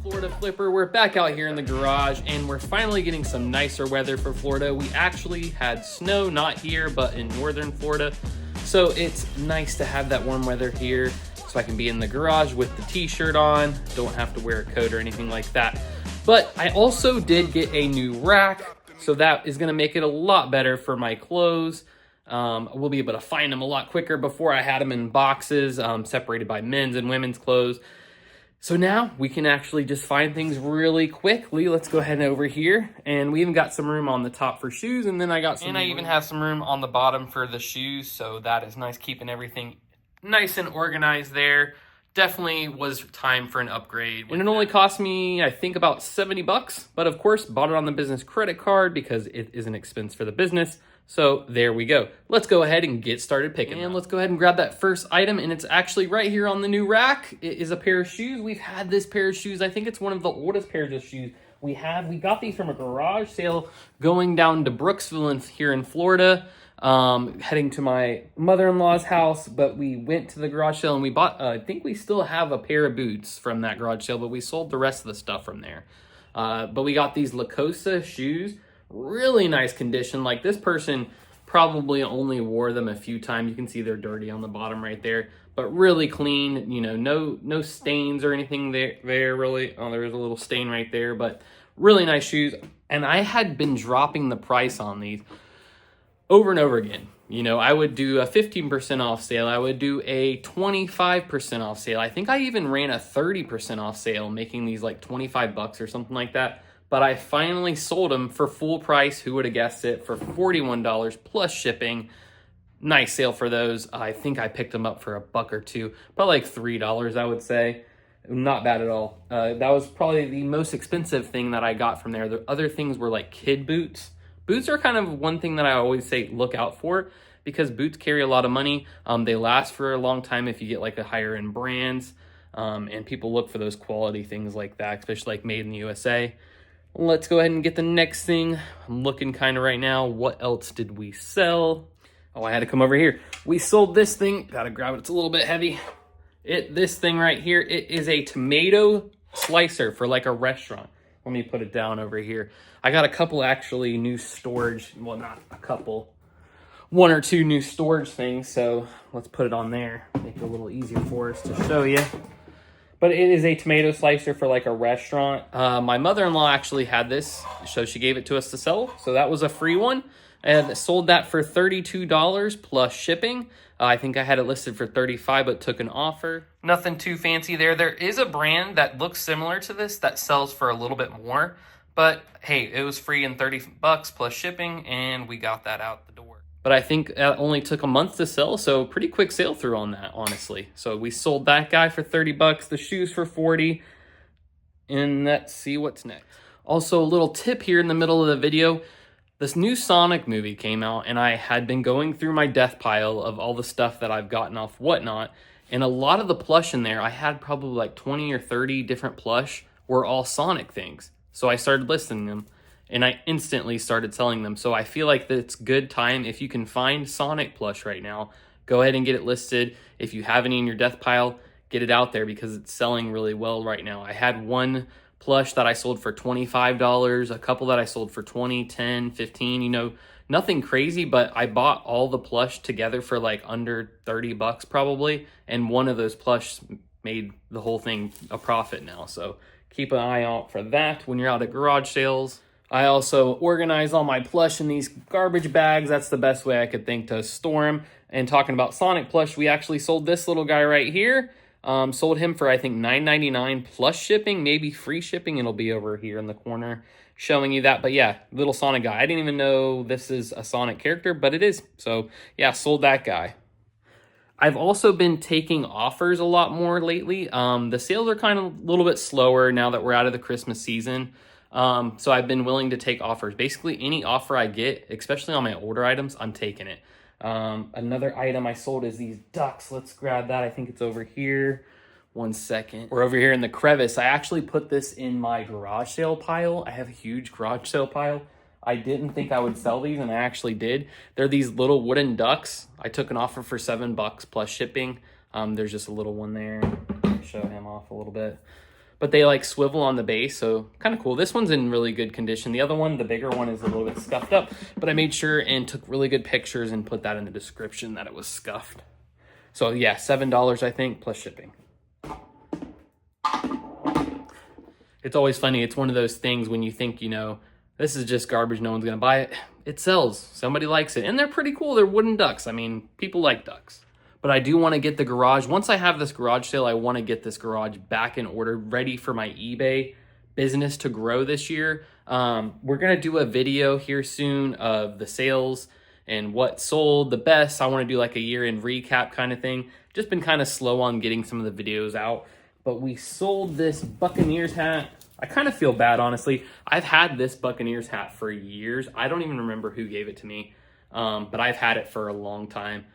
Florida Flipper. We're back out here in the garage and we're finally getting some nicer weather for Florida. We actually had snow, not here, but in northern Florida. So it's nice to have that warm weather here so I can be in the garage with the t-shirt on. Don't have to wear a coat or anything like that. But I also did get a new rack, so that is gonna make it a lot better for my clothes. We'll be able to find them a lot quicker. Before I had them in boxes, separated by men's and women's clothes. So now we can actually just find things really quickly. Let's go ahead and over here. And we even got some room on the top for shoes. And then I got some, and I even have some room on the bottom for the shoes. So that is nice, keeping everything nice and organized there. Definitely was time for an upgrade. And it only cost me, I think, about 70 bucks. But of course, bought it on the business credit card because it is an expense for the business. So there we go. Let's go ahead and get started picking. And let's go ahead and grab that first item. And it's actually right here on the new rack. It is a pair of shoes. We've had this pair of shoes. I think it's one of the oldest pairs of shoes we have. We got these from a garage sale going down to Brooksville here in Florida. Heading to my mother-in-law's house, but we went to the garage sale and we bought, I think we still have a pair of boots from that garage sale, but we sold the rest of the stuff from there. But we got these Lacosta shoes. Really nice condition. Like, this person probably only wore them a few times. You can see they're dirty on the bottom right there, but really clean. You know, no stains or anything there really. Oh, there is a little stain right there, but really nice shoes. And I had been dropping the price on these over and over again. You know, I would do a 15% off sale. I would do a 25% off sale. I think I even ran a 30% off sale, making these like 25 bucks or something like that. But I finally sold them for full price. Who would have guessed it? For $41 plus shipping. Nice sale for those. I think I picked them up for $1 or $2, about like $3, I would say. Not bad at all. That was probably the most expensive thing that I got from there. The other things were like kid boots. Boots are kind of one thing that I always say look out for, because boots carry a lot of money. They last for a long time if you get like a higher end brands. And people look for those quality things like that, especially like made in the USA. Let's go ahead and get the next thing. I'm looking kind of right now. What else did we sell? Oh, I had to come over here. We sold this thing. Gotta grab it. It's a little bit heavy. This thing right here, it is a tomato slicer for like a restaurant. Let me put it down over here. I got a couple actually new storage. Well, not a couple. 1 or 2 new storage things. So let's put it on there. Make it a little easier for us to show you. But it is a tomato slicer for like a restaurant. My mother-in-law actually had this, so she gave it to us to sell. So that was a free one. And sold that for $32 plus shipping. I think I had it listed for $35, but took an offer. Nothing too fancy there. There is a brand that looks similar to this that sells for a little bit more. But hey, it was free and 30 bucks plus shipping, and we got that out the door. But I think it only took a month to sell, so pretty quick sale through on that, honestly. So we sold that guy for 30 bucks, the shoes for 40, and let's see what's next. Also, a little tip here in the middle of the video. This new Sonic movie came out, and I had been going through my death pile of all the stuff that I've gotten off Whatnot, and a lot of the plush in there, I had probably like 20 or 30 different plush, were all Sonic things. So I started listing them. And I instantly started selling them. So I feel like that it's good time. If you can find Sonic plush right now, go ahead and get it listed. If you have any in your death pile, get it out there because it's selling really well right now. I had one plush that I sold for $25, a couple that I sold for 20, 10, 15, you know, nothing crazy, but I bought all the plush together for like under 30 bucks probably. And one of those plush made the whole thing a profit now. So keep an eye out for that when you're out at garage sales. I also organize all my plush in these garbage bags. That's the best way I could think to store them. And talking about Sonic plush, we actually sold this little guy right here. Sold him for, I think, $9.99 plus shipping, maybe free shipping. It'll be over here in the corner showing you that. But yeah, little Sonic guy. I didn't even know this is a Sonic character, but it is. So yeah, sold that guy. I've also been taking offers a lot more lately. The sales are kind of a little bit slower now that we're out of the Christmas season. So I've been willing to take offers. Basically, any offer I get, especially on my older items, I'm taking it. Another item I sold is these ducks. Let's grab that. I think it's over here. 1 second. We're over here in the crevice. I actually put this in my garage sale pile. I have a huge garage sale pile. I didn't think I would sell these, and I actually did. They're these little wooden ducks. I took an offer for $7 plus shipping. There's just a little one there. Show him off a little bit. but they like swivel on the base, so kind of cool. This one's in really good condition. The other one, the bigger one, is a little bit scuffed up, but I made sure and took really good pictures and put that in the description that it was scuffed. So yeah, $7 I think, plus shipping. It's always funny. It's one of those things when you think, you know, this is just garbage, no one's gonna buy it. It sells, somebody likes it, and they're pretty cool. They're wooden ducks. I mean, people like ducks. But I do wanna get the garage. Once I have this garage sale, I wanna get this garage back in order, ready for my eBay business to grow this year. We're gonna do a video here soon of the sales and what sold the best. I wanna do like a year-end recap kind of thing. Just been kind of slow on getting some of the videos out. But we sold this Buccaneers hat. I kind of feel bad, honestly. I've had this Buccaneers hat for years. I don't even remember who gave it to me, but I've had it for a long time,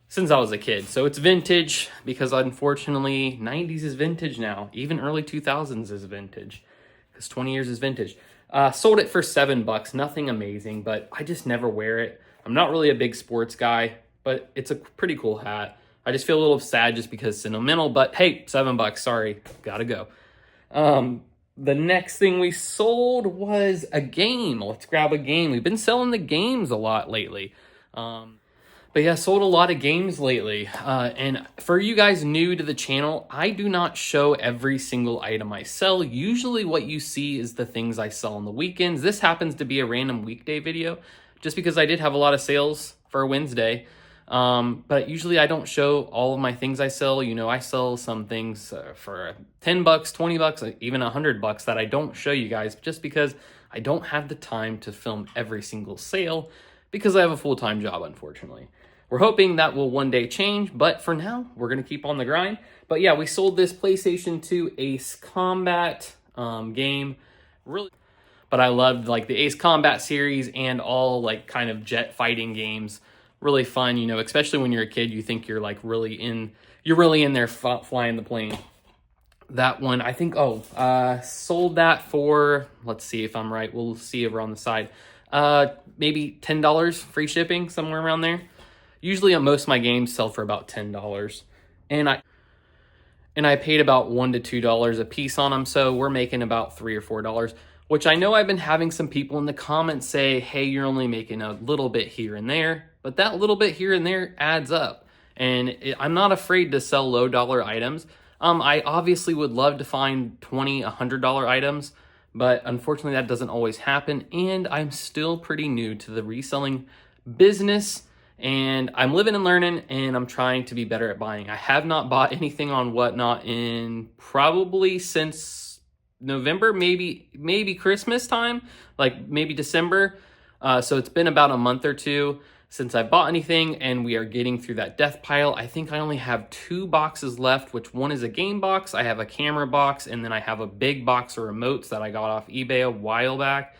since I was a kid. So it's vintage because unfortunately 90s is vintage now. Even early 2000s is vintage because 20 years is vintage. Sold it for $7, nothing amazing, but I just never wear it. I'm not really a big sports guy, but it's a pretty cool hat. I just feel a little sad just because sentimental, but hey, $7, sorry, gotta go. The next thing we sold was a game. Let's grab a game. We've been selling the games a lot lately. But yeah, sold a lot of games lately. And for you guys new to the channel, I do not show every single item I sell. Usually what you see is the things I sell on the weekends. This happens to be a random weekday video just because I did have a lot of sales for a Wednesday. But usually I don't show all of my things I sell. You know, I sell some things for $10, $20, even $100 that I don't show you guys just because I don't have the time to film every single sale because I have a full-time job, unfortunately. We're hoping that will one day change, but for now, we're going to keep on the grind. But yeah, we sold this PlayStation 2 Ace Combat game. Really, but I loved like the Ace Combat series and all like kind of jet fighting games. Really fun, you know, especially when you're a kid, you think you're like really in there flying the plane. That one, I think, sold that for, let's see if I'm right. We'll see over on the side. Maybe $10 free shipping, somewhere around there. Usually most of my games sell for about $10. And I paid about $1 to $2 a piece on them. So we're making about $3 or $4, which I know I've been having some people in the comments say, hey, you're only making a little bit here and there. But that little bit here and there adds up. And I'm not afraid to sell low dollar items. I obviously would love to find $20, $100 items, but unfortunately that doesn't always happen. And I'm still pretty new to the reselling business, and I'm living and learning, and I'm trying to be better at buying. I have not bought anything on Whatnot in probably since November, maybe Christmas time, like maybe December. So it's been about a month or two since I bought anything, and we are getting through that death pile. I think I only have 2 boxes left, which one is a game box, I have a camera box, and then I have a big box of remotes that I got off eBay a while back.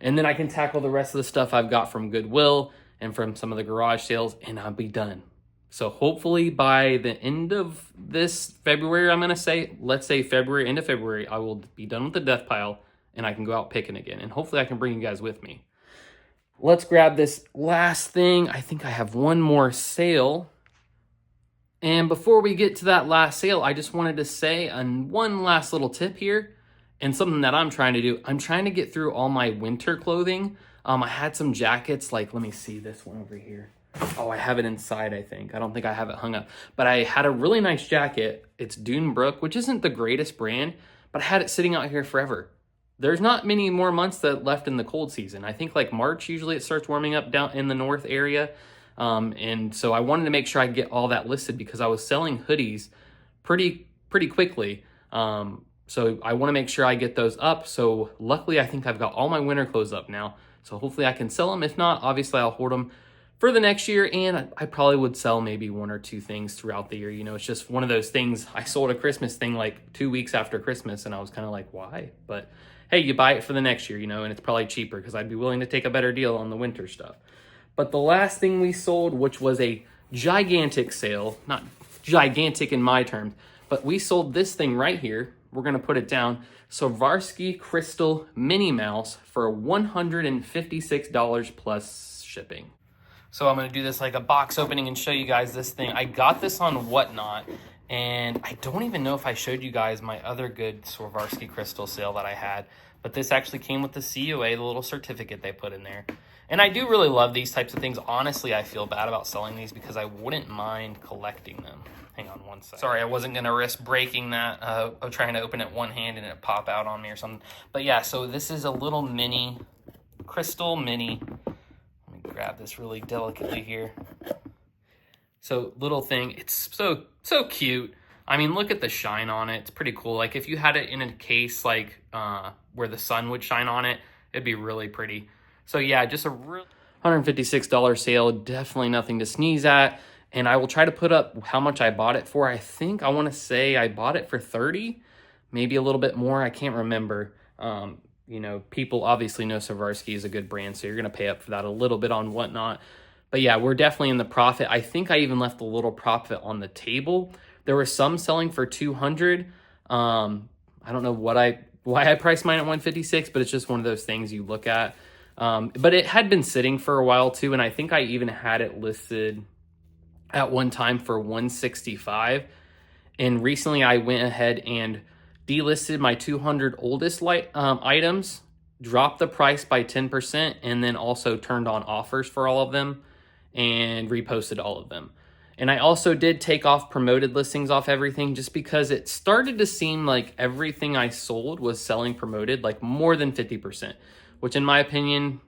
And then I can tackle the rest of the stuff I've got from Goodwill and from some of the garage sales, and I'll be done. So hopefully by the end of this February, I'm gonna say, let's say February, end of February, I will be done with the death pile and I can go out picking again. And hopefully I can bring you guys with me. Let's grab this last thing. I think I have one more sale. And before we get to that last sale, I just wanted to say one last little tip here and something that I'm trying to do. I'm trying to get through all my winter clothing. I had some jackets, like, let me see this one over here. Oh, I have it inside, I think. I don't think I have it hung up. But I had a really nice jacket. It's Dune Brook, which isn't the greatest brand, but I had it sitting out here forever. There's not many more months left in the cold season. I think like March, usually it starts warming up down in the north area. And so I wanted to make sure I get all that listed because I was selling hoodies pretty quickly. So I want to make sure I get those up. So luckily, I think I've got all my winter clothes up now. So hopefully I can sell them. If not, obviously I'll hoard them for the next year. And I probably would sell maybe 1 or 2 things throughout the year. You know, it's just one of those things. I sold a Christmas thing like 2 weeks after Christmas and I was kind of like, why? But hey, you buy it for the next year, you know, and it's probably cheaper because I'd be willing to take a better deal on the winter stuff. But the last thing we sold, which was a gigantic sale, not gigantic in my terms, but we sold this thing right here. We're going to put it down. Swarovski Crystal Minnie Mouse for $156 plus shipping. So I'm going to do this like a box opening and show you guys this thing. I got this on Whatnot, And I don't even know if I showed you guys my other good Swarovski crystal sale that I had, but this actually came with the COA, the little certificate they put in there. And I do really love these types of things. Honestly, I feel bad about selling these because I wouldn't mind collecting them. Hang on one second. Sorry, I wasn't going to risk breaking that of trying to open it one hand and it pop out on me or something. But yeah, so this is a little mini, crystal mini. Let me grab this really delicately here. So little thing, it's so cute. I mean, look at the shine on it. It's pretty cool. Like if you had it in a case like where the sun would shine on it, it'd be really pretty. So yeah, just a real $156 sale, definitely nothing to sneeze at. And I will try to put up how much I bought it for. I think I want to say I bought it for 30, maybe a little bit more. I can't remember. You know, people obviously know Swarovski is a good brand, so you're going to pay up for that a little bit on whatnot. But yeah, we're definitely in the profit. I think I even left a little profit on the table. There were some selling for 200. I don't know why I priced mine at 156, but it's just one of those things you look at. But it had been sitting for a while too, and I think I even had it listed at one time for 165. And recently I went ahead and delisted my 200 oldest items, dropped the price by 10%, and then also turned on offers for all of them and reposted all of them. And I also did take off promoted listings off everything just because it started to seem like everything I sold was selling promoted, like more than 50%, which in my opinion,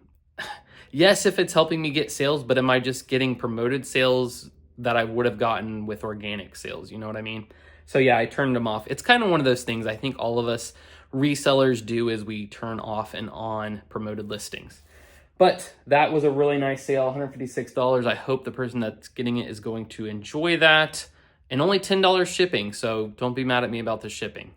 yes, if it's helping me get sales, but am I just getting promoted sales that I would have gotten with organic sales? You know what I mean? So yeah, I turned them off. It's kind of one of those things I think all of us resellers do is we turn off and on promoted listings. But that was a really nice sale, $156. I hope the person that's getting it is going to enjoy that. And only $10 shipping, so don't be mad at me about the shipping.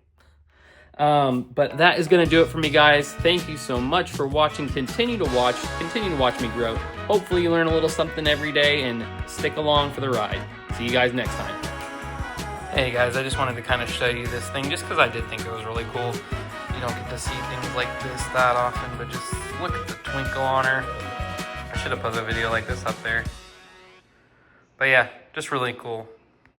But that is going to do it for me, guys. Thank you so much for watching. Continue to watch me grow. Hopefully you learn a little something every day and stick along for the ride. See you guys next time. Hey guys, I just wanted to kind of show you this thing just because I did think it was really cool. You don't get to see things like this that often, but just look at the twinkle on her. I should have put a video like this up there. But yeah, just really cool.